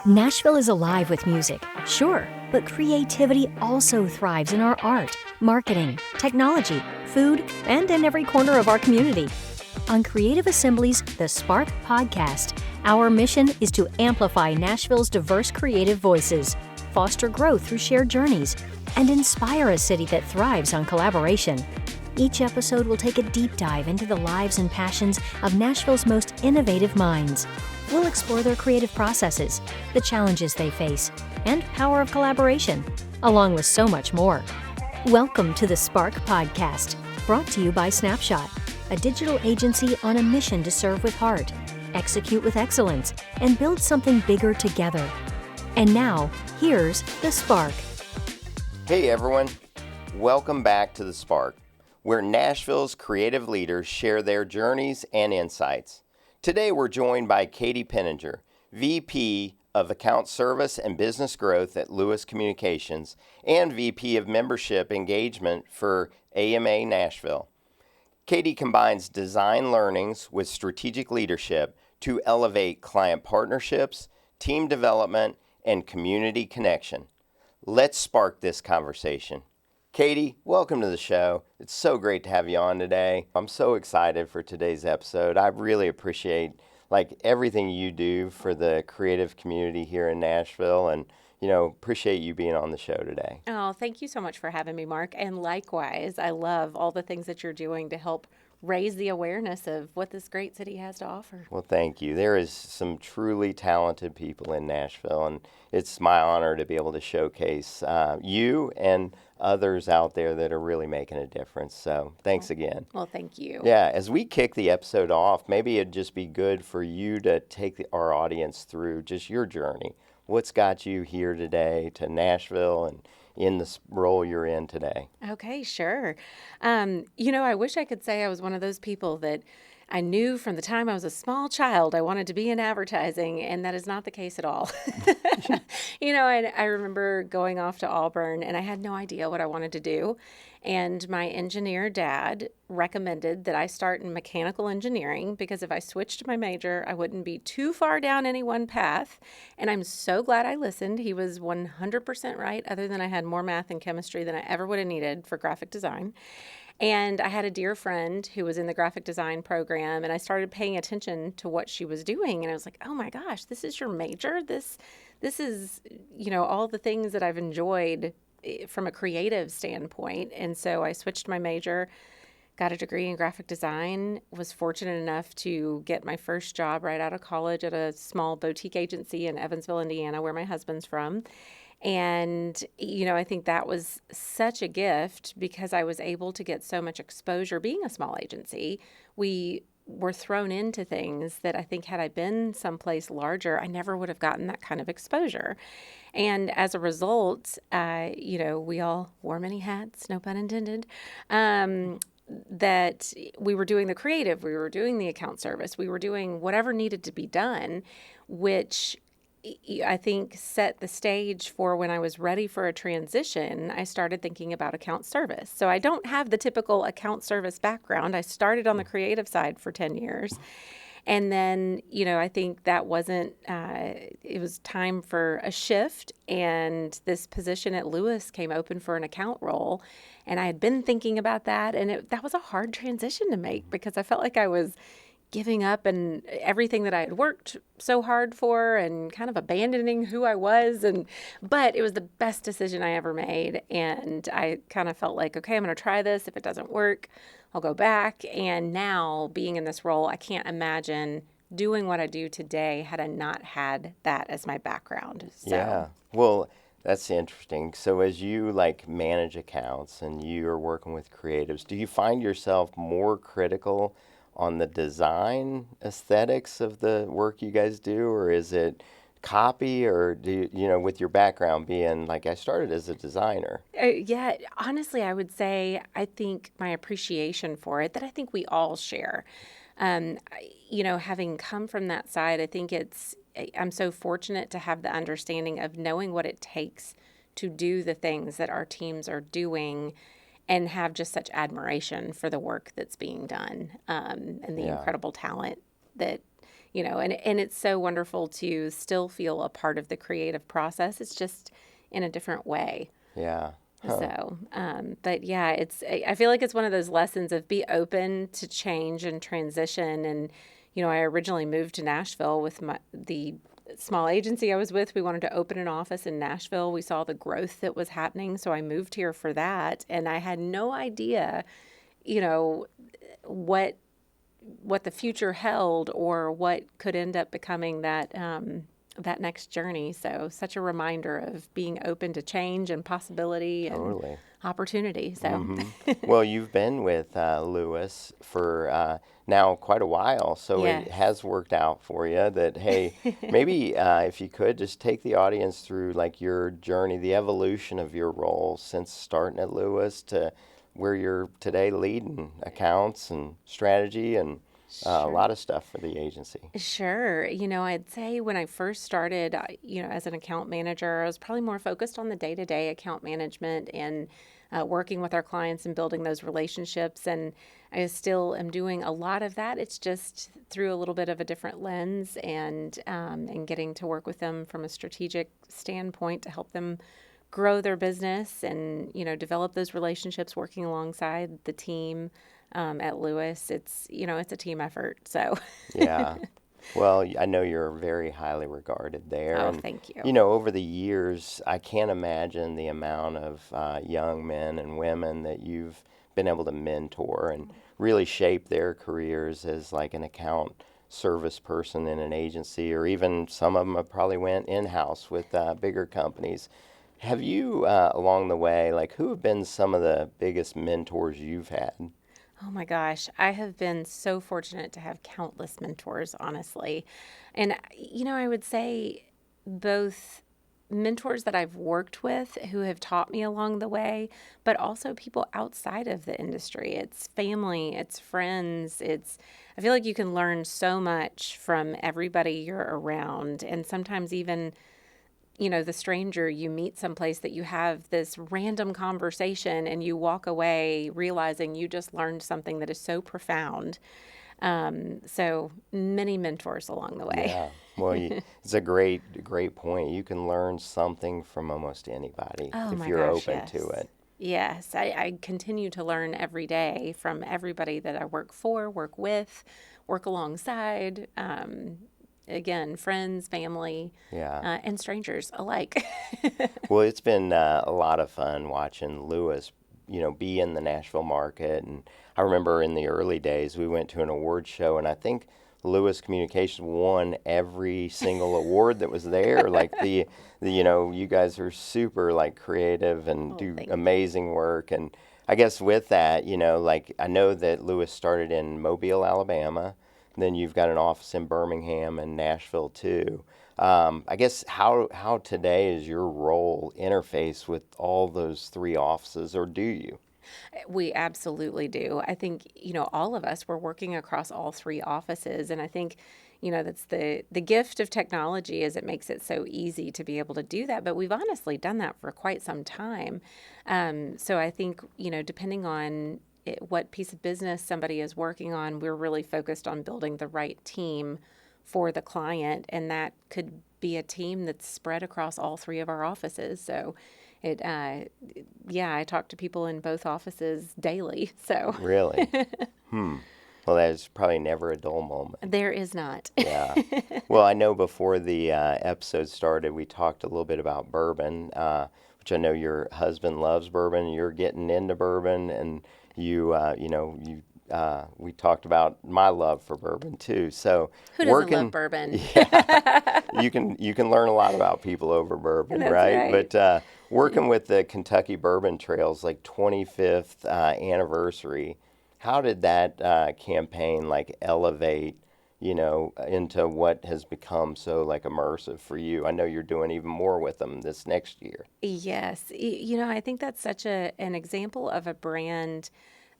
Nashville is alive with music, sure, but creativity also thrives in our art, marketing, technology, food, and in every corner of our community. On Creative Assembly's The Spark podcast, our mission is to amplify Nashville's diverse creative voices, foster growth through shared journeys, and inspire a city that thrives on collaboration. Each episode will take a deep dive into the lives and passions of Nashville's most innovative minds. We'll explore their creative processes, the challenges they face, and power of collaboration, along with so much more. Welcome to the Spark Podcast, brought to you by Snapshot, a digital agency on a mission to serve with heart, execute with excellence, and build something bigger together. And now, here's the Spark. Hey everyone, welcome back to the Spark, where Nashville's creative leaders share their journeys and insights. Today we're joined by Katie Peninger, VP of Account Service and Business Growth at Lewis Communications and VP of Membership Engagement for AMA Nashville. Katie combines design learnings with strategic leadership to elevate client partnerships, team development, and community connection. Let's spark this conversation. Katie, welcome to the show. It's so great to have you on today. I'm so excited for today's episode. I really appreciate everything you do for the creative community here in Nashville, and appreciate you being on the show today. Oh, thank you so much for having me, Mark. And likewise, I love all the things that you're doing to help raise the awareness of what this great city has to offer. Well, thank you. There is some truly talented people in Nashville, and it's my honor to be able to showcase you and others out there that are really making a difference. So thanks again. Well, thank you. Yeah, as we kick the episode off, maybe it'd just be good for you to take our audience through just your journey. What's got you here today to Nashville and in this role you're in today? Okay, sure. I wish I could say I was one of those people that I knew from the time I was a small child I wanted to be in advertising, and that is not the case at all. I remember going off to Auburn, and I had no idea what I wanted to do. And my engineer dad recommended that I start in mechanical engineering because if I switched my major, I wouldn't be too far down any one path. And I'm so glad I listened. He was 100% right, other than I had more math and chemistry than I ever would have needed for graphic design. And I had a dear friend who was in the graphic design program, and I started paying attention to what she was doing. And I was like, oh my gosh, this is your major? This is, all the things that I've enjoyed from a creative standpoint. And so I switched my major, got a degree in graphic design, was fortunate enough to get my first job right out of college at a small boutique agency in Evansville, Indiana, where my husband's from. And, I think that was such a gift because I was able to get so much exposure. Being a small agency, we were thrown into things that I think had I been someplace larger, I never would have gotten that kind of exposure. And as a result, we all wore many hats, no pun intended, that we were doing the creative, we were doing the account service, we were doing whatever needed to be done, which I think set the stage for when I was ready for a transition, I started thinking about account service. So I don't have the typical account service background. I started on the creative side for 10 years. And then, I think that wasn't, it was time for a shift. And this position at Lewis came open for an account role. And I had been thinking about that. And that was a hard transition to make because I felt like I was giving up and everything that I had worked so hard for and kind of abandoning who I was. But it was the best decision I ever made. And I kind of felt like, okay, I'm going to try this. If it doesn't work, I'll go back. And now being in this role, I can't imagine doing what I do today had I not had that as my background. So. Yeah. Well, that's interesting. So as you manage accounts and you're working with creatives, do you find yourself more critical on the design aesthetics of the work you guys do, or is it copy, or do you, with your background being I started as a designer? Yeah, honestly, I would say I think my appreciation for it that I think we all share. Having come from that side, I think I'm so fortunate to have the understanding of knowing what it takes to do the things that our teams are doing and have just such admiration for the work that's being done and the incredible talent that and it's so wonderful to still feel a part of the creative process. It's just in a different way. Yeah. So, but yeah, I feel like it's one of those lessons of be open to change and transition. And, I originally moved to Nashville with the small agency I was with. We wanted to open an office in Nashville. We saw the growth that was happening. So I moved here for that. And I had no idea, what the future held or what could end up becoming that next journey. So such a reminder of being open to change and possibility and Totally. opportunity. So Well, you've been with Lewis for now quite a while, so Yes. it has worked out for you that, hey, maybe if you could just take the audience through like your journey, the evolution of your role since starting at Lewis to where you're today leading accounts and strategy and a Sure. lot of stuff for the agency. Sure. I'd say when I first started, as an account manager, I was probably more focused on the day-to-day account management and working with our clients and building those relationships. And I still am doing a lot of that. It's just through a little bit of a different lens and getting to work with them from a strategic standpoint to help them grow their business and, develop those relationships working alongside the team. At Lewis, it's a team effort. So, Yeah. Well, I know you're very highly regarded there. oh, And, thank you. over the years, I can't imagine the amount of young men and women that you've been able to mentor and really shape their careers as like an account service person in an agency, or even some of them have probably went in-house with bigger companies. Have you, along the way, like who have been some of the biggest mentors you've had? Oh my gosh, I have been so fortunate to have countless mentors, honestly. And, I would say both mentors that I've worked with who have taught me along the way, but also people outside of the industry. It's family, it's friends, I feel like you can learn so much from everybody you're around. And sometimes even the stranger you meet someplace that you have this random conversation and you walk away realizing you just learned something that is so profound. So many mentors along the way. Yeah. Well, it's a great point. You can learn something from almost anybody Oh if my you're gosh, open to yes. it. Yes, I continue to learn every day from everybody that I work for, work with, work alongside. Again, friends, family, Yeah. and strangers alike. Well, it's been a lot of fun watching Lewis, be in the Nashville market. And I remember in the early days, we went to an award show, and I think Lewis Communications won every single award that was there. Like you guys are super like creative and Oh, do thank you. amazing work. And I guess with that, like I know that Lewis started in Mobile, Alabama. Then you've got an office in Birmingham and Nashville too. I guess how today is your role interface with all those three offices, or do you? We absolutely do. I think, all of us were working across all three offices. And I think, that's the gift of technology is it makes it so easy to be able to do that. But we've honestly done that for quite some time. So I think, depending on what piece of business somebody is working on, we're really focused on building the right team for the client. And that could be a team that's spread across all three of our offices. So I talk to people in both offices daily. So Really? Well, there's probably never a dull moment. there is not. Yeah. Well, I know before the episode started, we talked a little bit about bourbon, which I know your husband loves bourbon. You're getting into bourbon, and we talked about my love for bourbon too. So Who doesn't love bourbon? yeah, you can learn a lot about people over bourbon, That's right? right. But working with the Kentucky Bourbon Trail's like 25th anniversary, how did that campaign like elevate, into what has become so like immersive for you? I know you're doing even more with them this next year. Yes. I think that's such an example of a brand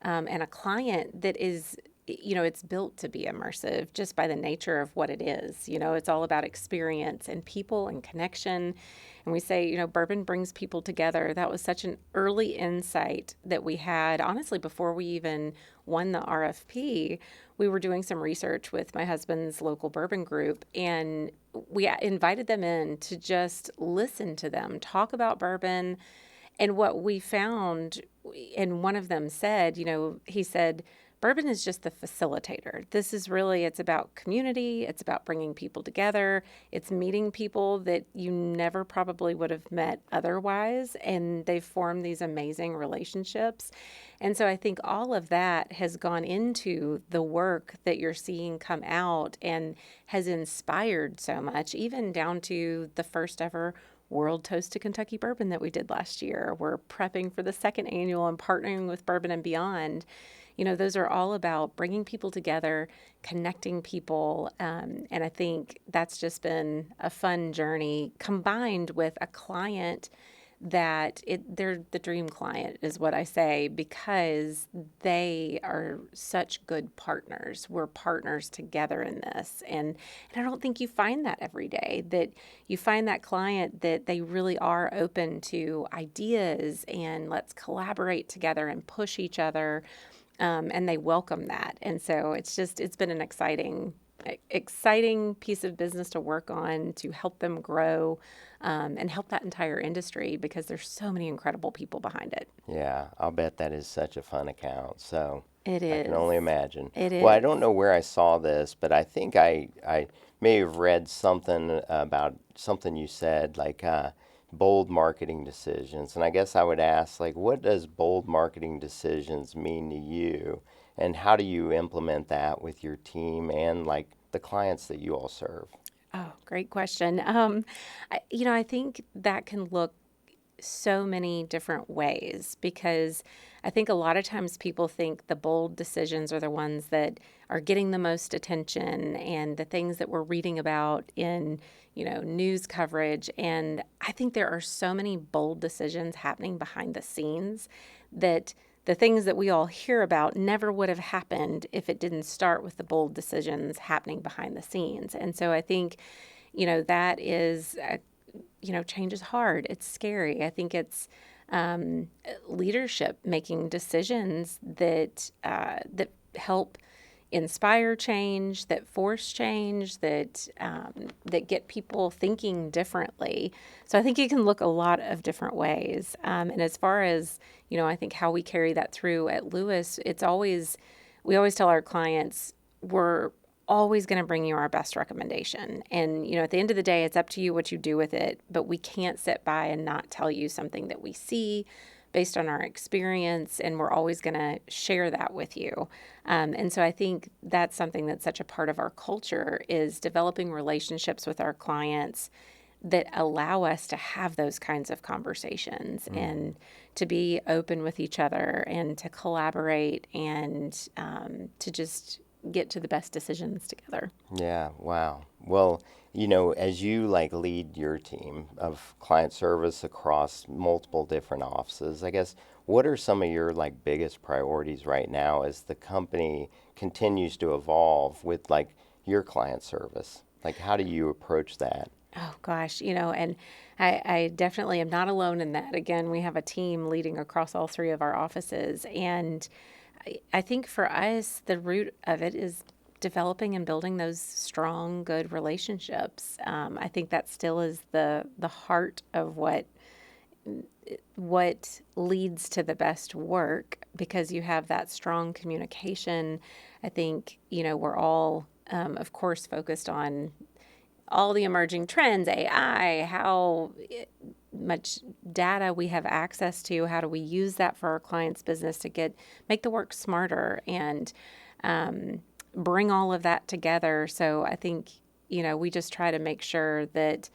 and a client that is it's built to be immersive just by the nature of what it is. It's all about experience and people and connection. And we say, bourbon brings people together. That was such an early insight that we had. Honestly, before we even won the RFP, we were doing some research with my husband's local bourbon group, and we invited them in to just listen to them talk about bourbon. And what we found, and one of them said, he said, bourbon is just the facilitator. This is really, it's about community. It's about bringing people together. It's meeting people that you never probably would have met otherwise. And they've formed these amazing relationships. And so I think all of that has gone into the work that you're seeing come out and has inspired so much, even down to the first ever World Toast to Kentucky Bourbon that we did last year. We're prepping for the second annual and partnering with Bourbon and Beyond. Those are all about bringing people together, connecting people. And I think that's just been a fun journey combined with a client that they're the dream client is what I say, because they are such good partners. We're partners together in this. And I don't think you find that every day, that you find that client that they really are open to ideas and let's collaborate together and push each other. And they welcome that. And so it's been an exciting piece of business to work on to help them grow and help that entire industry, because there's so many incredible people behind it. Yeah, I'll bet that is such a fun account. So It is. I can only imagine. It is. Well, I don't know where I saw this, but I think I may have read something about something you said, like bold marketing decisions. And I guess I would ask, like, what does bold marketing decisions mean to you? And how do you implement that with your team and, like, the clients that you all serve? Oh, great question. I think that can look so many different ways, because I think a lot of times people think the bold decisions are the ones that are getting the most attention and the things that we're reading about in, news coverage. And I think there are so many bold decisions happening behind the scenes that the things that we all hear about never would have happened if it didn't start with the bold decisions happening behind the scenes. And so I think, that is change is hard. It's scary. I think it's leadership making decisions that help inspire change, that force change, that get people thinking differently. So I think it can look a lot of different ways. And as far as I think how we carry that through at Lewis, we always tell our clients, we're always going to bring you our best recommendation. And, at the end of the day, it's up to you what you do with it, but we can't sit by and not tell you something that we see based on our experience, and we're always going to share that with you. And so I think that's something that's such a part of our culture, is developing relationships with our clients that allow us to have those kinds of conversations and to be open with each other and to collaborate and to just get to the best decisions together. Yeah, wow. Well, as you lead your team of client service across multiple different offices, I guess, what are some of your biggest priorities right now as the company continues to evolve with your client service? How do you approach that? Oh gosh, and I definitely am not alone in that. Again, we have a team leading across all three of our offices, and I think for us, the root of it is developing and building those strong, good relationships. I think that still is the heart of what leads to the best work, because you have that strong communication. I think, we're all, of course, focused on all the emerging trends, AI, how much data we have access to, how do we use that for our clients' business to make the work smarter and bring all of that together. So I think, we just try to make sure that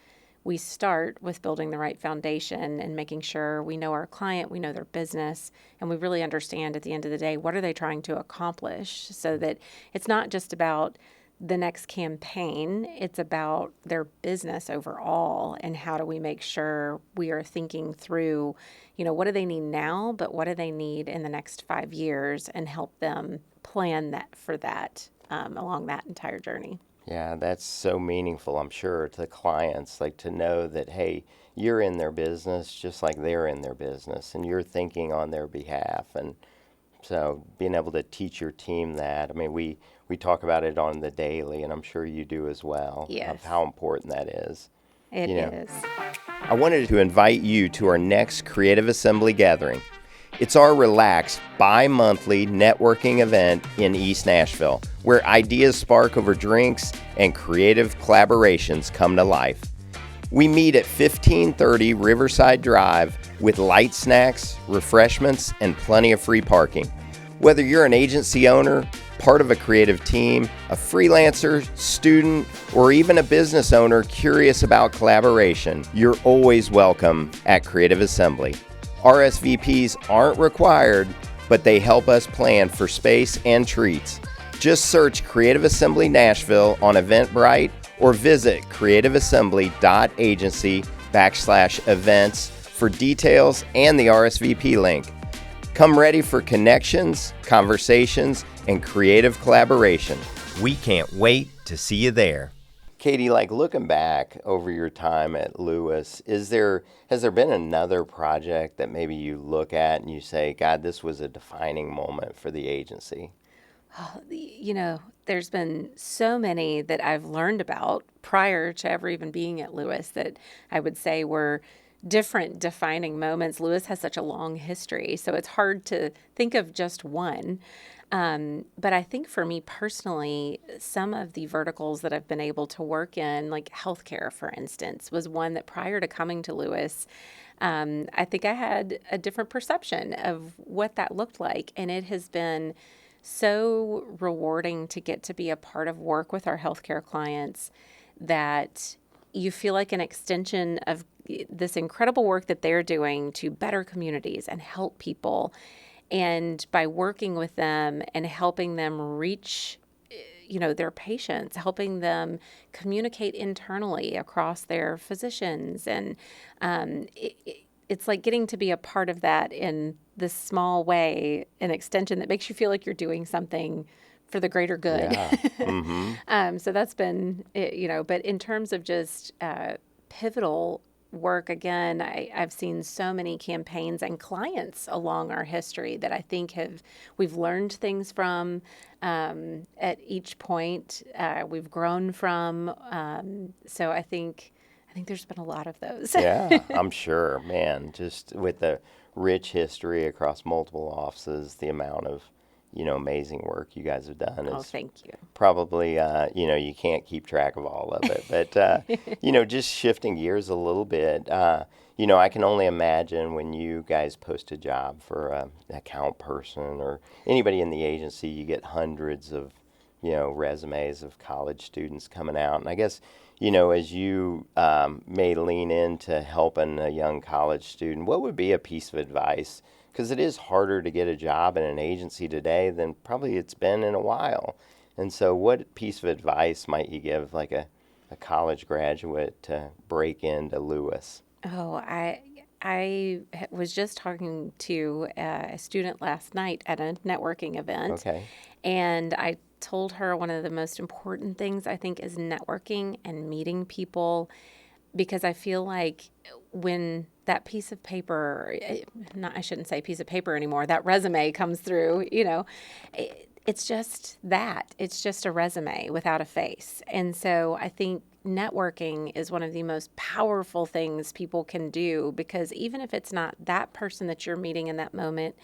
we start with building the right foundation and making sure we know our client, we know their business, and we really understand at the end of the day, what are they trying to accomplish, so that it's not just about the next campaign, it's about their business overall, and how do we make sure we are thinking through, what do they need now, but what do they need in the next 5 years, and help them plan that for that along that entire journey. Yeah, that's so meaningful, I'm sure, to the clients, like to know that, hey, you're in their business just like they're in their business and you're thinking on their behalf. And so being able to teach your team that, I mean, we talk about it on the daily, and I'm sure you do as well, of Yes, how important that is. it You know, is. I wanted to invite you to our next Creative Assembly gathering. It's our relaxed, bi-monthly networking event in East Nashville, where ideas spark over drinks and creative collaborations come to life. We meet at 1530 Riverside Drive with light snacks, refreshments, and plenty of free parking. Whether you're an agency owner, part of a creative team, a freelancer, student, or even a business owner curious about collaboration, you're always welcome at Creative Assembly. RSVPs aren't required, but they help us plan for space and treats. Just search Creative Assembly Nashville on Eventbrite or visit creativeassembly.agency/events for details and the RSVP link. Come ready for connections, conversations, and creative collaboration. We can't wait to see you there. Katie, like looking back over your time at Lewis, has there been another project that maybe you look at and you say, God, this was a defining moment for the agency? There's been so many that I've learned about prior to ever even being at Lewis that I would say were different defining moments. Lewis has such a long history, so it's hard to think of just one. But I think for me personally, some of the verticals that I've been able to work in, like healthcare, for instance, was one that prior to coming to Lewis, I think I had a different perception of what that looked like. And it has been so rewarding to get to be a part of work with our healthcare clients that you feel like an extension of this incredible work that they're doing to better communities and help people. And by working with them and helping them reach, their patients, helping them communicate internally across their physicians. And it's like getting to be a part of that in this small way, an extension that makes you feel like you're doing something for the greater good. Yeah. Mm-hmm. So that's been, but in terms of just pivotal work, again, I've seen so many campaigns and clients along our history that I think we've learned things from at each point. We've grown from. So I think there's been a lot of those. Yeah, I'm sure, man. Just with the rich history across multiple offices, the amount of, amazing work you guys have done Oh, is thank you. probably, you can't keep track of all of it. But, just shifting gears a little bit, I can only imagine when you guys post a job for an account person or anybody in the agency, you get hundreds of, resumes of college students coming out. And I guess, as you may lean into helping a young college student, what would be a piece of advice? Because it is harder to get a job in an agency today than probably it's been in a while. And so what piece of advice might you give like a college graduate to break into Lewis? Oh, I was just talking to a student last night at a networking event. Okay. And I told her one of the most important things I think is networking and meeting people, because I feel like when that piece of paper, I shouldn't say piece of paper anymore, that resume comes through, it's just that. It's just a resume without a face. And so I think networking is one of the most powerful things people can do, because even if it's not that person that you're meeting in that moment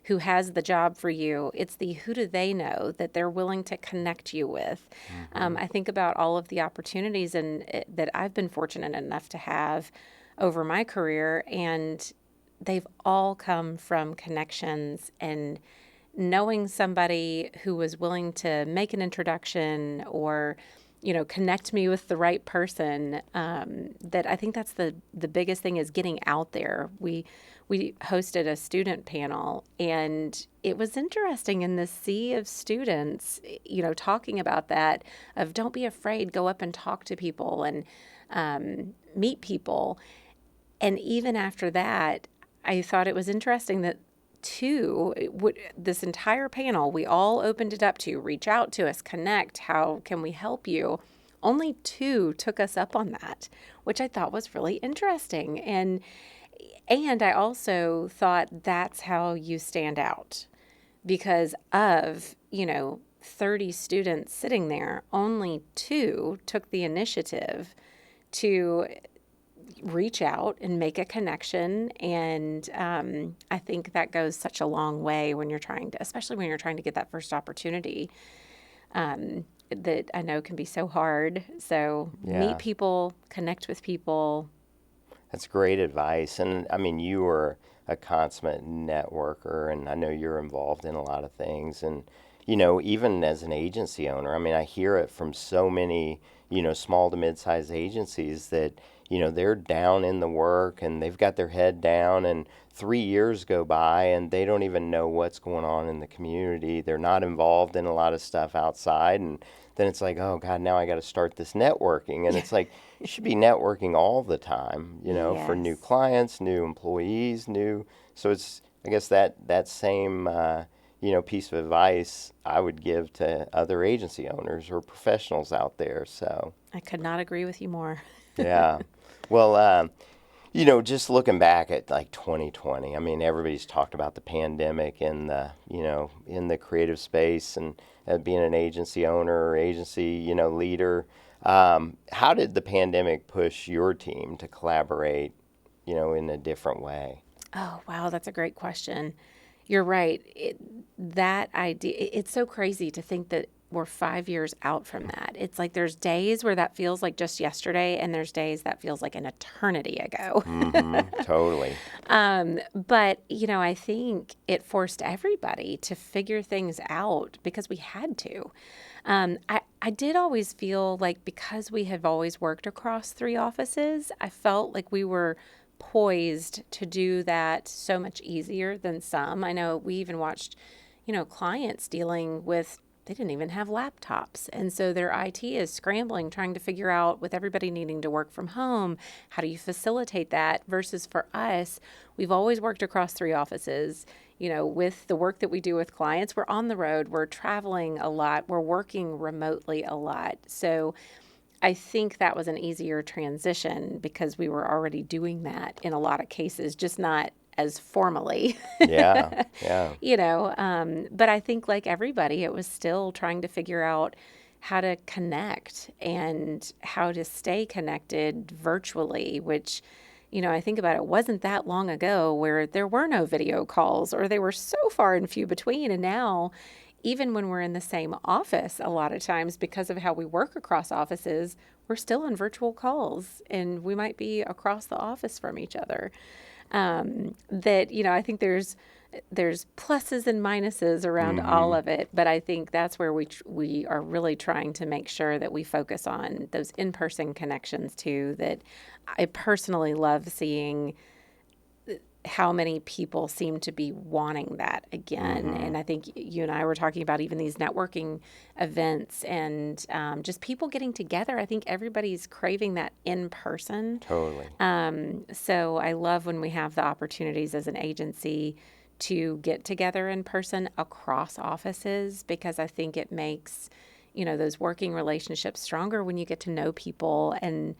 who has the job for you, it's the who do they know that they're willing to connect you with. I think about all of the opportunities that I've been fortunate enough to have over my career, and they've all come from connections and knowing somebody who was willing to make an introduction or connect me with the right person. That I think that's the biggest thing, is getting out there. We hosted a student panel, and it was interesting in this sea of students, talking about that, of don't be afraid, go up and talk to people and meet people. And even after that, I thought it was interesting that this entire panel, we all opened it up to reach out to us, connect, how can we help you? Only 2 took us up on that, which I thought was really interesting. And I also thought that's how you stand out, because of, 30 students sitting there, only 2 took the initiative to reach out and make a connection. And I think that goes such a long way when you're especially when you're trying to get that first opportunity, that I know can be so hard. So meet people, connect with people. That's great advice. And I mean, you are a consummate networker, and I know you're involved in a lot of things. And, even as an agency owner, I mean, I hear it from so many, small to mid-sized agencies that, they're down in the work and they've got their head down, and 3 years go by and they don't even know what's going on in the community. They're not involved in a lot of stuff outside. And then it's like, oh God, now I got to start this networking. And it's like, you should be networking all the time, for new clients, new employees, so it's, I guess that same, piece of advice I would give to other agency owners or professionals out there. So I could not agree with you more. yeah. Well, just looking back at like 2020, I mean, everybody's talked about the pandemic and in the creative space, and being an agency owner or agency, leader. How did the pandemic push your team to collaborate, in a different way? Oh, wow. That's a great question. You're right. That idea, it's so crazy to think that we're 5 years out from that. It's like there's days where that feels like just yesterday, and there's days that feels like an eternity ago. Totally. But, I think it forced everybody to figure things out because we had to. I did always feel like, because we have always worked across 3 offices, I felt like we were poised to do that so much easier than some. I know we even watched, clients dealing with, they didn't even have laptops. And so their IT is scrambling, trying to figure out, with everybody needing to work from home, how do you facilitate that? Versus for us, we've always worked across 3 offices. With the work that we do with clients, we're on the road, we're traveling a lot, we're working remotely a lot. So I think that was an easier transition because we were already doing that in a lot of cases, just not as formally. Yeah. But I think, like everybody, it was still trying to figure out how to connect and how to stay connected virtually, which, I think about it, wasn't that long ago where there were no video calls, or they were so far and few between. And now, even when we're in the same office, a lot of times, because of how we work across offices, we're still on virtual calls, and we might be across the office from each other. I think there's pluses and minuses around all of it, but I think that's where we are really trying to make sure that we focus on those in-person connections too, that I personally love seeing how many people seem to be wanting that again. And I think you and I were talking about even these networking events and just people getting together. I think everybody's craving that in person. Totally. So I love when we have the opportunities as an agency to get together in person across offices, because I think it makes, those working relationships stronger when you get to know people. And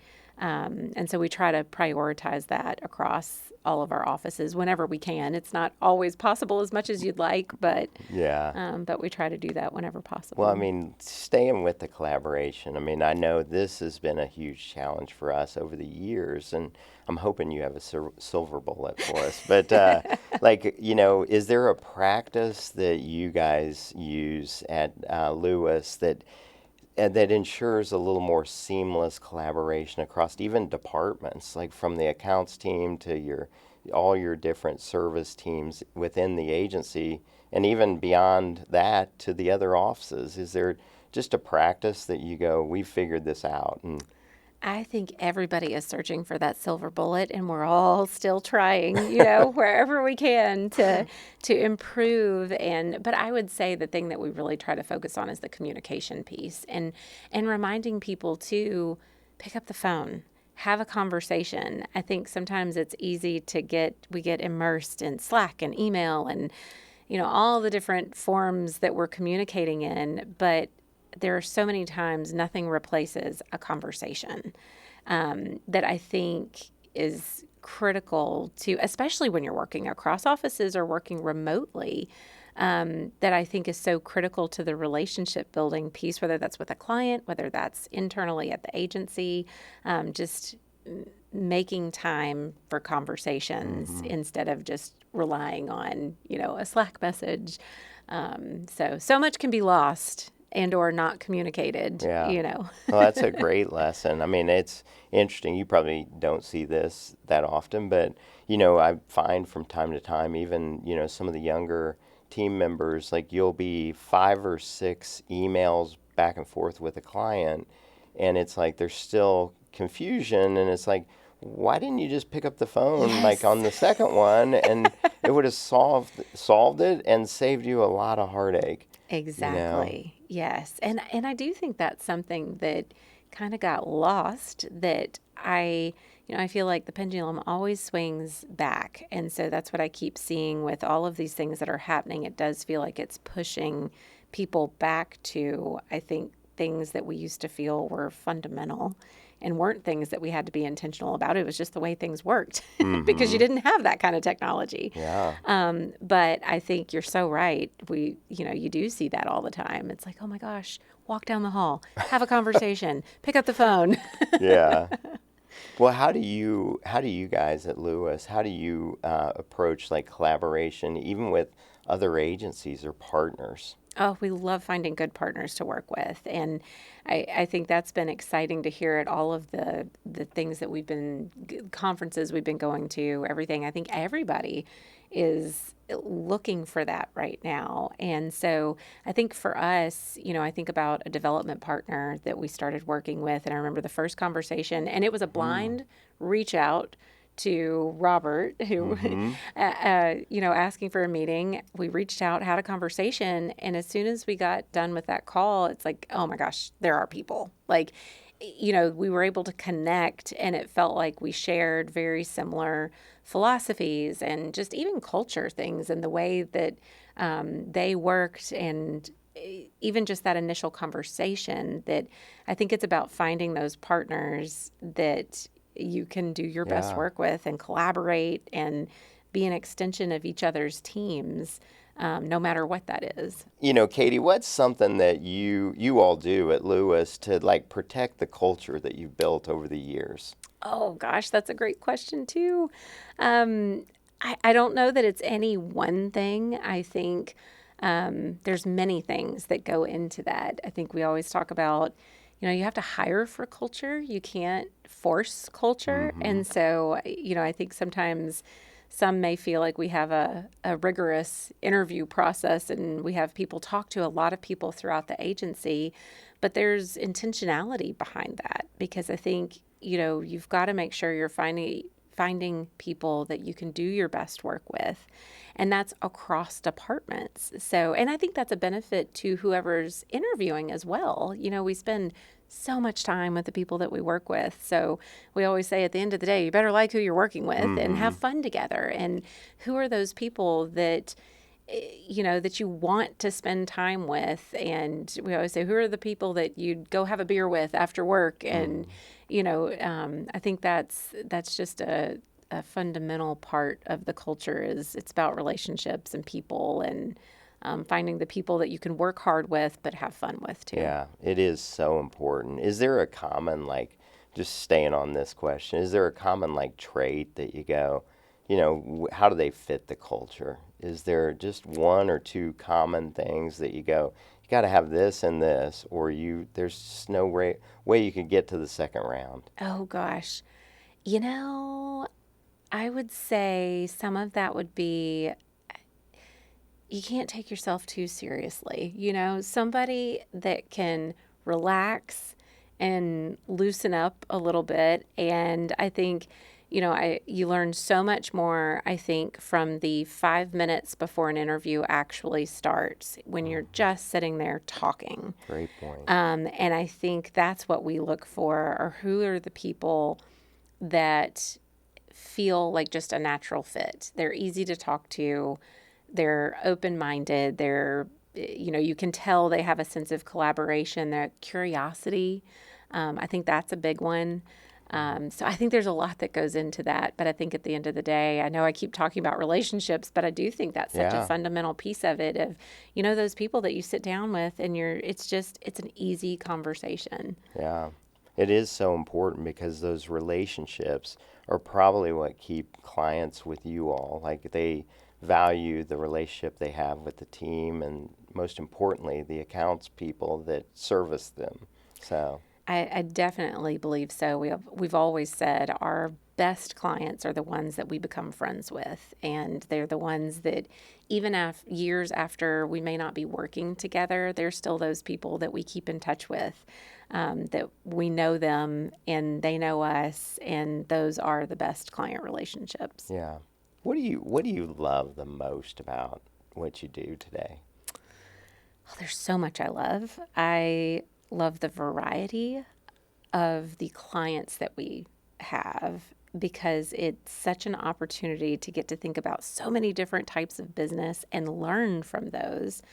so we try to prioritize that across all of our offices whenever we can. It's not always possible as much as you'd like, but but we try to do that whenever possible. Well, I mean, staying with the collaboration, I mean, I know this has been a huge challenge for us over the years, and I'm hoping you have a silver bullet for us. But, is there a practice that you guys use at Lewis that ensures a little more seamless collaboration across even departments, like from the accounts team to all your different service teams within the agency, and even beyond that to the other offices? Is there just a practice that you go, we figured this out? And I think everybody is searching for that silver bullet, and we're all still trying, wherever we can to improve. But I would say the thing that we really try to focus on is the communication piece, and reminding people to pick up the phone. have a conversation. I think sometimes it's easy to we get immersed in Slack and email and, all the different forms that we're communicating in, but there are so many times nothing replaces a conversation that I think is critical to, especially when you're working across offices or working remotely, that I think is so critical to the relationship building piece, whether that's with a client, whether that's internally at the agency, just making time for conversations instead of just relying on, a Slack message. So much can be lost and or not communicated, Well, that's a great lesson. I mean, it's interesting. You probably don't see this that often, but, I find from time to time, even, some of the younger team members, like you'll be 5 or 6 emails back and forth with a client, and it's like there's still confusion, and it's like, why didn't you just pick up the phone like on the second one, and it would have solved it and saved you a lot of heartache. Exactly. Yes. And I do think that's something that kind of got lost, that I feel like the pendulum always swings back. And so that's what I keep seeing with all of these things that are happening. It does feel like it's pushing people back to, I think, things that we used to feel were fundamental and weren't things that we had to be intentional about. It was just the way things worked because you didn't have that kind of technology. Yeah. But I think you're so right. You do see that all the time. It's like, oh my gosh, walk down the hall, have a conversation, pick up the phone. Yeah. Well, how do you guys at Lewis, how do you approach like collaboration, even with other agencies or partners? Oh, we love finding good partners to work with. And I think that's been exciting to hear at all of the things that conferences we've been going to, everything. I think everybody is looking for that right now. And so I think for us, I think about a development partner that we started working with. And I remember the first conversation, and it was a blind reach out to Robert, who, asking for a meeting. We reached out, had a conversation, and as soon as we got done with that call, it's like, oh my gosh, there are people. Like, we were able to connect, and it felt like we shared very similar philosophies and just even culture things and the way that they worked, and even just that initial conversation, that I think it's about finding those partners that you can do your best work with and collaborate and be an extension of each other's teams, no matter what that is. Katie, what's something that you all do at Lewis to like protect the culture that you've built over the years? Oh gosh, that's a great question too. I don't know that it's any one thing. I think there's many things that go into that. I think we always talk about, you have to hire for culture. You can't force culture. And so, I think sometimes some may feel like we have a rigorous interview process and we have people talk to a lot of people throughout the agency, but there's intentionality behind that, because I think, you've got to make sure you're finding people that you can do your best work with. And that's across departments. So, and I think that's a benefit to whoever's interviewing as well. We spend so much time with the people that we work with. So we always say at the end of the day, you better like who you're working with and have fun together. And who are those people that, that you want to spend time with? And we always say, who are the people that you'd go have a beer with after work? And, I think that's just a fundamental part of the culture. Is it's about relationships and people, and finding the people that you can work hard with but have fun with too. Yeah, it is so important. Is there a common, like, just staying on this question, is there a common like trait that you go, how do they fit the culture? Is there just one or two common things that you go, you got to have this and this, or there's just no way you could get to the second round? Oh gosh. I would say some of that would be, you can't take yourself too seriously. Somebody that can relax and loosen up a little bit. And I think, you learn so much more, I think, from the 5 minutes before an interview actually starts, when you're just sitting there talking. Great point. And I think that's what we look for, or who are the people that feel like just a natural fit. They're easy to talk to. They're open-minded. You can tell they have a sense of collaboration, their curiosity. I think that's a big one. So I think there's a lot that goes into that. But I think at the end of the day, I know I keep talking about relationships, but I do think that's such a fundamental piece of it of, those people that you sit down with and it's an easy conversation. Yeah. It is so important because those relationships are probably what keep clients with you all. Like they value the relationship they have with the team and most importantly, the accounts people that service them. So I definitely believe so. We've always said our best clients are the ones that we become friends with, and they're the ones that even years after we may not be working together, they're still those people that we keep in touch with, that we know them and they know us, and those are the best client relationships. Yeah. What do you love the most about what you do today? Oh, there's so much I love. I love the variety of the clients that we have because it's such an opportunity to get to think about so many different types of business and learn from those,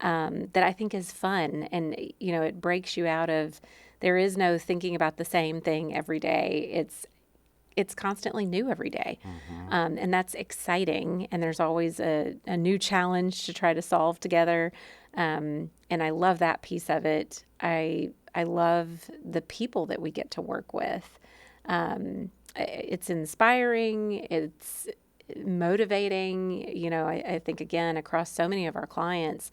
that I think is fun. And, it breaks you out of, there is no thinking about the same thing every day. It's constantly new every day. And that's exciting. And there's always a new challenge to try to solve together. And I love that piece of it. I love the people that we get to work with. It's inspiring. It's motivating. I think, again, across so many of our clients,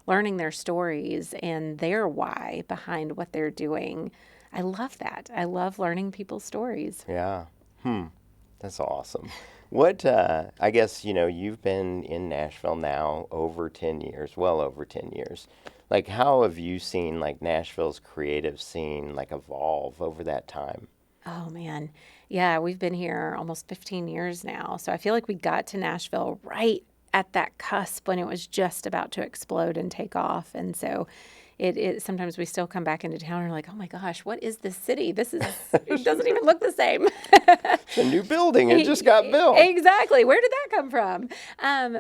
learning their stories and their why behind what they're doing. I love that. I love learning people's stories. Yeah. That's awesome. What, I guess, you've been in Nashville now over 10 years, well over 10 years. Like, how have you seen, like, Nashville's creative scene, like, evolve over that time? Oh, man. Yeah, we've been here almost 15 years now. So I feel like we got to Nashville right at that cusp when it was just about to explode and take off. And so it sometimes we still come back into town and we're like, oh my gosh, what is this city? It doesn't even look the same. It's a new building. It just got built. Exactly. Where did that come from?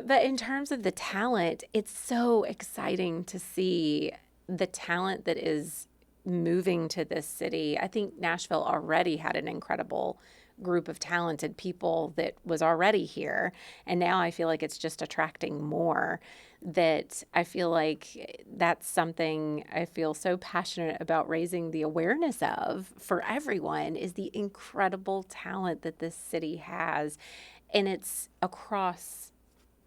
But in terms of the talent, it's so exciting to see the talent that is moving to this city. I think Nashville already had an incredible group of talented people that was already here. And now I feel like it's just attracting more. That I feel like that's something I feel so passionate about raising the awareness of for everyone is the incredible talent that this city has. And it's across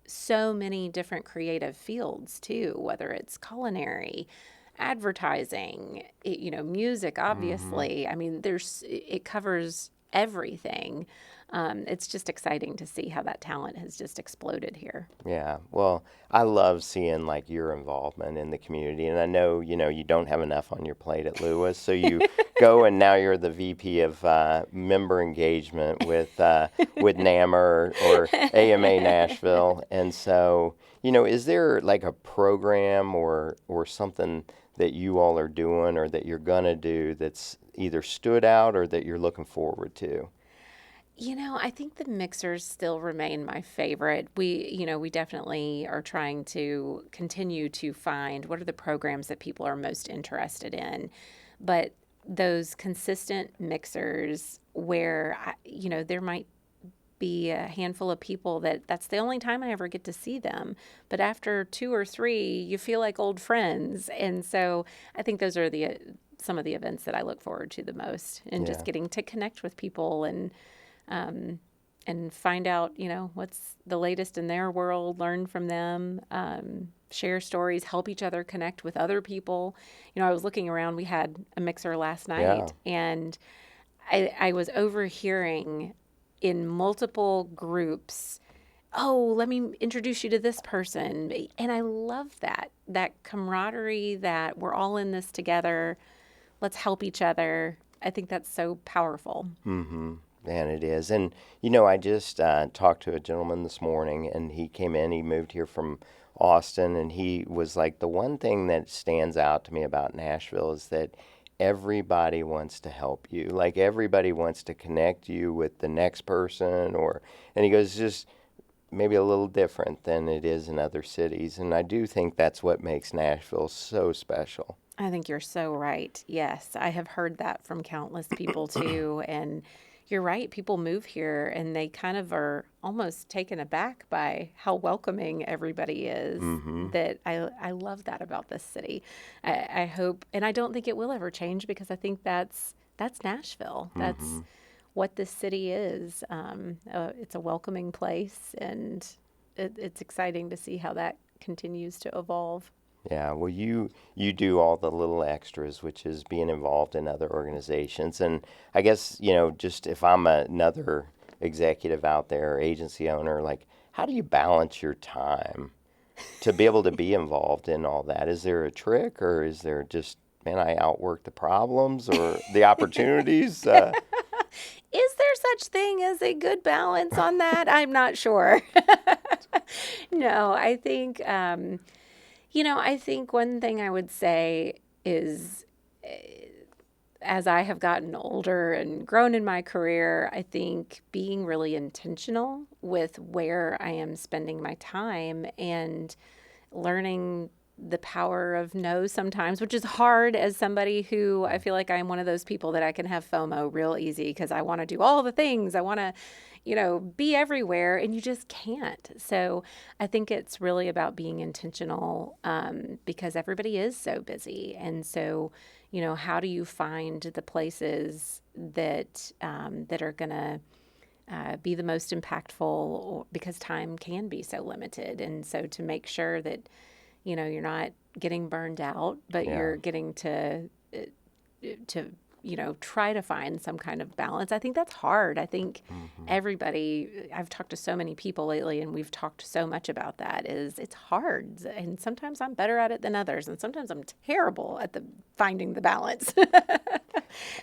so many different creative fields too, whether it's culinary, advertising, music, obviously. I mean, it covers everything. It's just exciting to see how that talent has just exploded here. Yeah. Well, I love seeing like your involvement in the community. And I know, you don't have enough on your plate at Lewis. So you go and now you're the VP of member engagement with NAMR or AMA Nashville. And so, is there like a program or something that you all are doing or that you're going to do that's either stood out or that you're looking forward to? I think the mixers still remain my favorite. We definitely are trying to continue to find what are the programs that people are most interested in. But those consistent mixers where, there might be a handful of people that's the only time I ever get to see them. But after 2 or 3, you feel like old friends. And so I think those are some of the events that I look forward to the most, and just getting to connect with people and find out, what's the latest in their world, learn from them, share stories, help each other connect with other people. I was looking around, we had a mixer last night, and I was overhearing in multiple groups, oh, let me introduce you to this person. And I love that camaraderie, that we're all in this together. Let's help each other. I think that's so powerful. Mm-hmm. Man, it is. And, I just talked to a gentleman this morning, and he came in, he moved here from Austin, and he was like, the one thing that stands out to me about Nashville is that everybody wants to help you. Like everybody wants to connect you with the next person, and he goes, it's just maybe a little different than it is in other cities. And I do think that's what makes Nashville so special. I think you're so right. Yes, I have heard that from countless people too. And you're right. People move here and they kind of are almost taken aback by how welcoming everybody is. That I love that about this city. I hope, and I don't think it will ever change because I think that's Nashville. That's what this city is. It's a welcoming place, and it's exciting to see how that continues to evolve. Yeah, well, you do all the little extras, which is being involved in other organizations. And I guess, just if I'm another executive out there, agency owner, like, how do you balance your time to be able to be involved in all that? Is there a trick, or is there just, man, I outwork the problems or the opportunities? Is there such thing as a good balance on that? I'm not sure. No, I think, I think one thing I would say is, as I have gotten older and grown in my career, I think being really intentional with where I am spending my time and learning the power of no sometimes, which is hard as somebody who I feel like I'm one of those people that I can have FOMO real easy because I want to do all the things. I want to, be everywhere, and you just can't. So I think it's really about being intentional because everybody is so busy. And so, how do you find the places that that are going to be the most impactful, because time can be so limited. And so to make sure that, you're not getting burned out, but you're getting to try to find some kind of balance. I think that's hard. I think I've talked to so many people lately, and we've talked so much about that, is it's hard. And sometimes I'm better at it than others. And sometimes I'm terrible at finding the balance.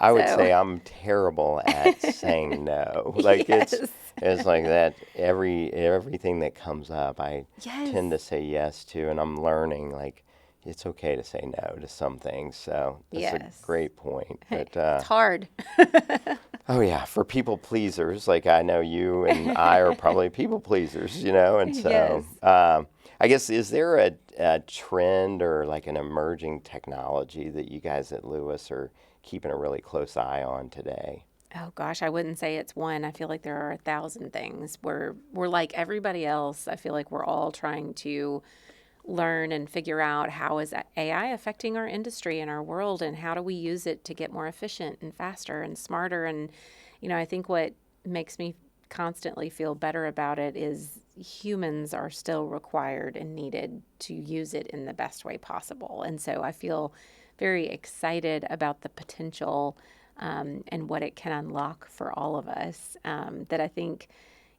I would say I'm terrible at saying no. Like it's like that. Everything that comes up, I tend to say yes to, and I'm learning like it's okay to say no to some things. So that's a great point. But it's hard. Oh yeah, for people pleasers, like I know you and I are probably people pleasers, and so I guess, is there a trend or like an emerging technology that you guys at Lewis are keeping a really close eye on today? Oh gosh, I wouldn't say it's one. I feel like there are 1,000 things. We're like everybody else. I feel like we're all trying to learn and figure out how is AI affecting our industry and our world, and how do we use it to get more efficient and faster and smarter. And, I think what makes me constantly feel better about it is humans are still required and needed to use it in the best way possible. And so I feel very excited about the potential and what it can unlock for all of us, that I think,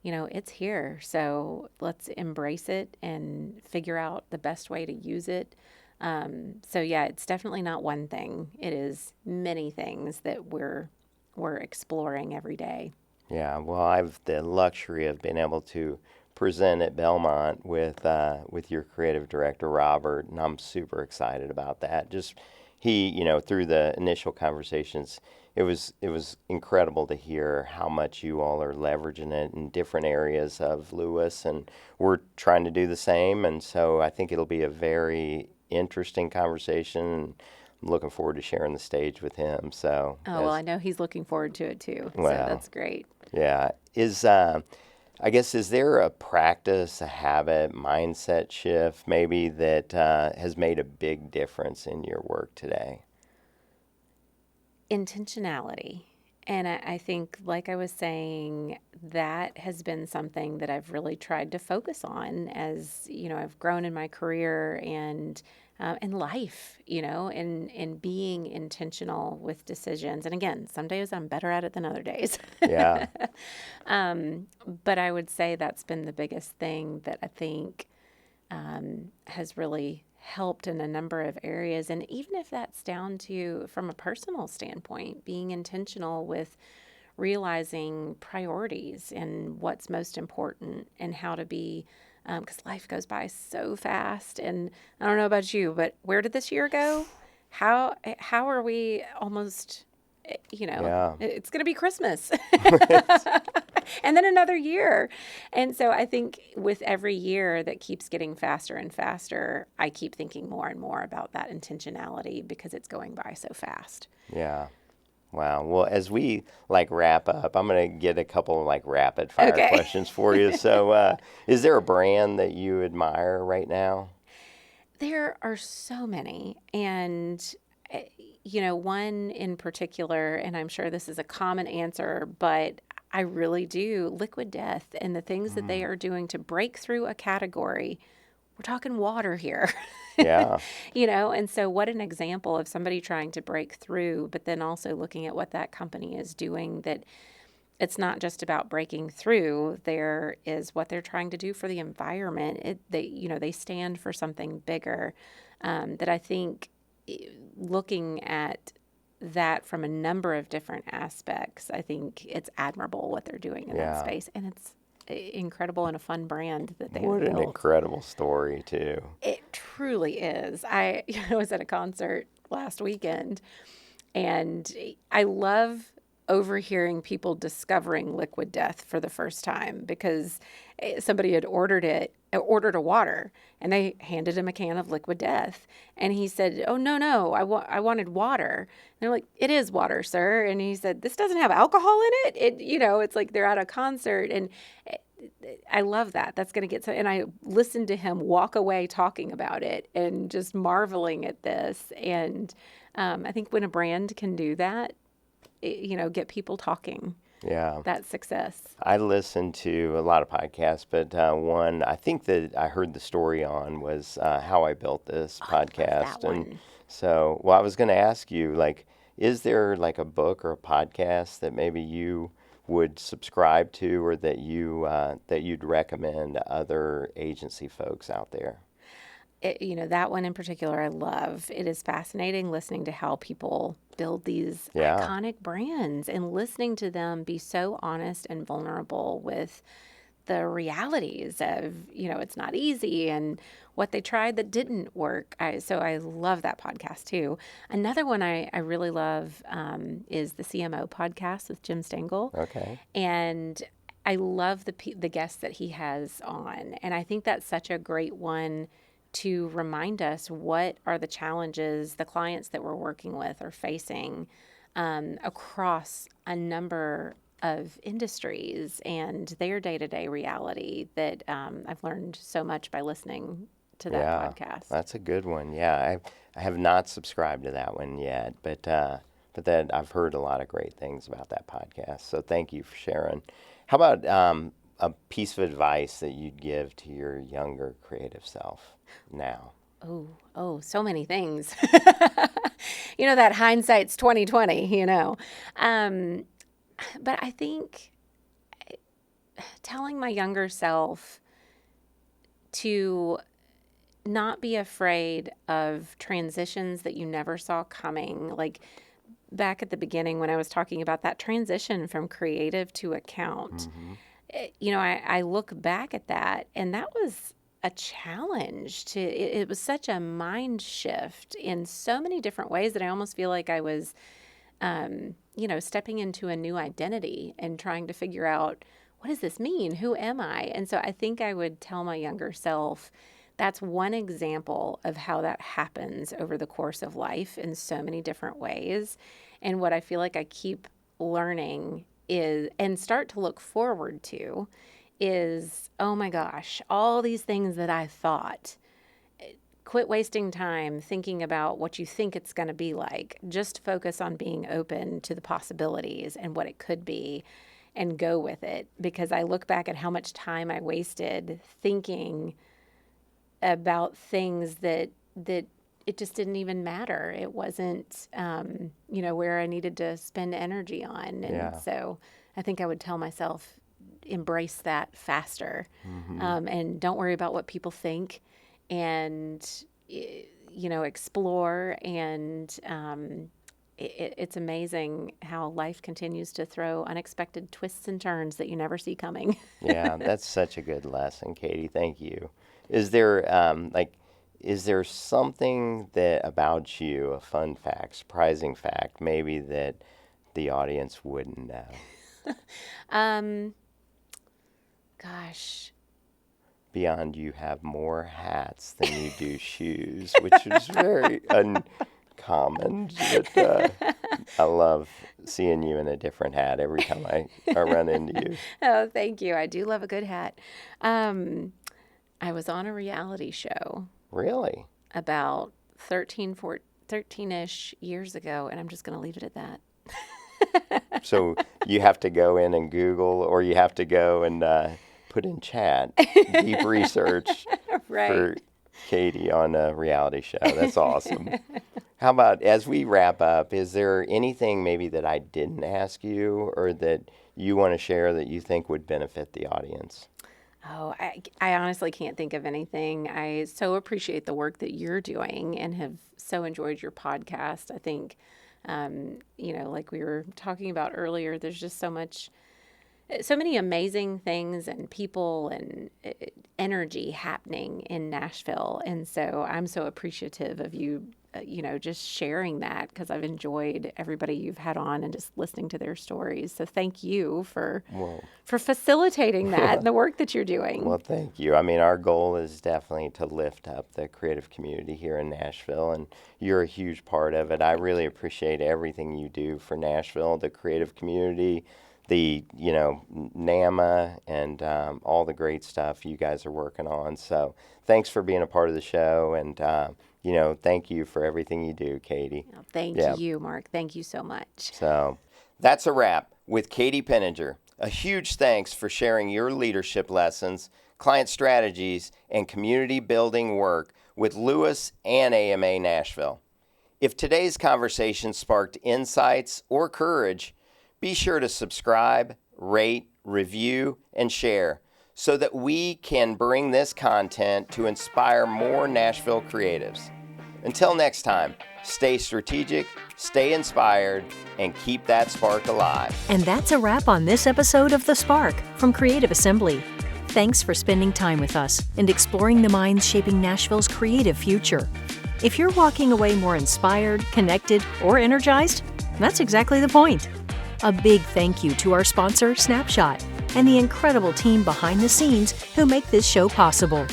it's here. So let's embrace it and figure out the best way to use it. So yeah, it's definitely not one thing. It is many things that we're exploring every day. Yeah, well, I've the luxury of being able to present at Belmont with your creative director Robert, and I'm super excited about that. Just he, through the initial conversations, it was incredible to hear how much you all are leveraging it in different areas of Lewis, and we're trying to do the same. And so I think it'll be a very interesting conversation. I'm looking forward to sharing the stage with him. So, well, I know he's looking forward to it too. Well, so that's great. Yeah. I guess, is there a practice, a habit, mindset shift maybe that has made a big difference in your work today? Intentionality. And I think, like I was saying, that has been something that I've really tried to focus on as, I've grown in my career and in life, and being intentional with decisions. And again, some days I'm better at it than other days. Yeah. But I would say that's been the biggest thing that I think has really helped in a number of areas. And even if that's down to, from a personal standpoint, being intentional with realizing priorities and what's most important and how to be, because life goes by so fast. And I don't know about you, but where did this year go? how are we almost, Yeah. it's going to be Christmas and then another year. And so I think with every year that keeps getting faster and faster, I keep thinking more and more about that intentionality because it's going by so fast. Yeah. Wow. Well, as we wrap up, I'm going to get a couple of rapid fire Okay. questions for you. So, is there a brand that you admire right now? There are so many. And, one in particular, and I'm sure this is a common answer, but I really do, Liquid Death and the things that they are doing to break through a category. We're talking water here. Yeah. And so what an example of somebody trying to break through, but then also looking at what that company is doing, that it's not just about breaking through. There is what they're trying to do for the environment. They stand for something bigger. That I think, looking at that from a number of different aspects, I think it's admirable what they're doing in that Yeah. space, and it's incredible and a fun brand that they What have an built. incredible story, too. It truly is. I was at a concert last weekend, and I love overhearing people discovering Liquid Death for the first time because somebody had ordered a water, and they handed him a can of Liquid Death, and he said, "Oh, no, I wanted water." And they're like, "It is water, sir." And he said, "This doesn't have alcohol in it." It's like they're at a concert, and I love that. That's going to get so, and I listened to him walk away talking about it and just marveling at this. And I think when a brand can do that, get people talking, Yeah. that's success. I listen to a lot of podcasts, but one I think that I heard the story on was How I Built This podcast. that one. So, I was going to ask you, is there a book or a podcast that maybe you would subscribe to, or that you'd recommend to other agency folks out there? That one in particular, I love. It is fascinating listening to how people build these Yeah. iconic brands and listening to them be so honest and vulnerable with the realities of, it's not easy and what they tried that didn't work. So I love that podcast too. Another one I really love is the CMO podcast with Jim Stengel. Okay. And I love the guests that he has on. And I think that's such a great one to remind us what are the challenges the clients that we're working with are facing across a number of industries and their day-to-day reality, that I've learned so much by listening to that podcast. That's a good one. Yeah, I have not subscribed to that one yet, but that I've heard a lot of great things about that podcast. So thank you for sharing. How about a piece of advice that you'd give to your younger creative self now? Oh, so many things. That hindsight's 2020, But I think telling my younger self to not be afraid of transitions that you never saw coming. Like back at the beginning when I was talking about that transition from creative to account, I look back at that, and that was a challenge it was such a mind shift in so many different ways that I almost feel like I was stepping into a new identity and trying to figure out, what does this mean? Who am I? And so I think I would tell my younger self, that's one example of how that happens over the course of life in so many different ways. And what I feel like I keep learning is, and start to look forward to, is, oh my gosh, all these things that I thought. Quit wasting time thinking about what you think it's going to be like. Just focus on being open to the possibilities and what it could be, and go with it. Because I look back at how much time I wasted thinking about things that it just didn't even matter. It wasn't, where I needed to spend energy on. And so I think I would tell myself, embrace that faster, and don't worry about what people think, and explore. And it's amazing how life continues to throw unexpected twists and turns that you never see coming. Yeah, that's such a good lesson, Katie. Thank you. Is there is there something that about you, a fun fact, surprising fact, maybe that the audience wouldn't know? Gosh. Beyond you have more hats than you do shoes, which is very uncommon. But I love seeing you in a different hat every time I run into you. Oh, thank you. I do love a good hat. I was on a reality show. Really? About 13-ish years ago, and I'm just going to leave it at that. So you have to go in and Google, or you have to go and put in chat, deep research Right. for Katie on a reality show. That's awesome. How about, as we wrap up, is there anything maybe that I didn't ask you or that you want to share that you think would benefit the audience? Oh, I honestly can't think of anything. I so appreciate the work that you're doing and have so enjoyed your podcast. I think, like we were talking about earlier, there's just so many amazing things and people and energy happening in Nashville. And so I'm so appreciative of you, just sharing that, because I've enjoyed everybody you've had on and just listening to their stories. So thank you for facilitating that and the work that you're doing. Well, thank you. I mean, our goal is definitely to lift up the creative community here in Nashville, and you're a huge part of it. I really appreciate everything you do for Nashville, the creative community, the NAMA, and all the great stuff you guys are working on. So thanks for being a part of the show, and thank you for everything you do, Katie. Oh, thank you, Mark. Thank you so much. So that's a wrap with Katie Peninger. A huge thanks for sharing your leadership lessons, client strategies, and community building work with Lewis and AMA Nashville. If today's conversation sparked insights or courage, be sure to subscribe, rate, review, and share so that we can bring this content to inspire more Nashville creatives. Until next time, stay strategic, stay inspired, and keep that spark alive. And that's a wrap on this episode of The Spark from Creative Assembly. Thanks for spending time with us and exploring the minds shaping Nashville's creative future. If you're walking away more inspired, connected, or energized, that's exactly the point. A big thank you to our sponsor, Snapshot, and the incredible team behind the scenes who make this show possible.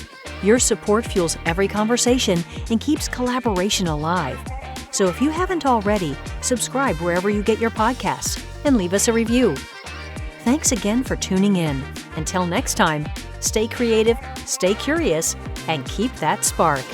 Your support fuels every conversation and keeps collaboration alive. So if you haven't already, subscribe wherever you get your podcasts and leave us a review. Thanks again for tuning in. Until next time, stay creative, stay curious, and keep that spark.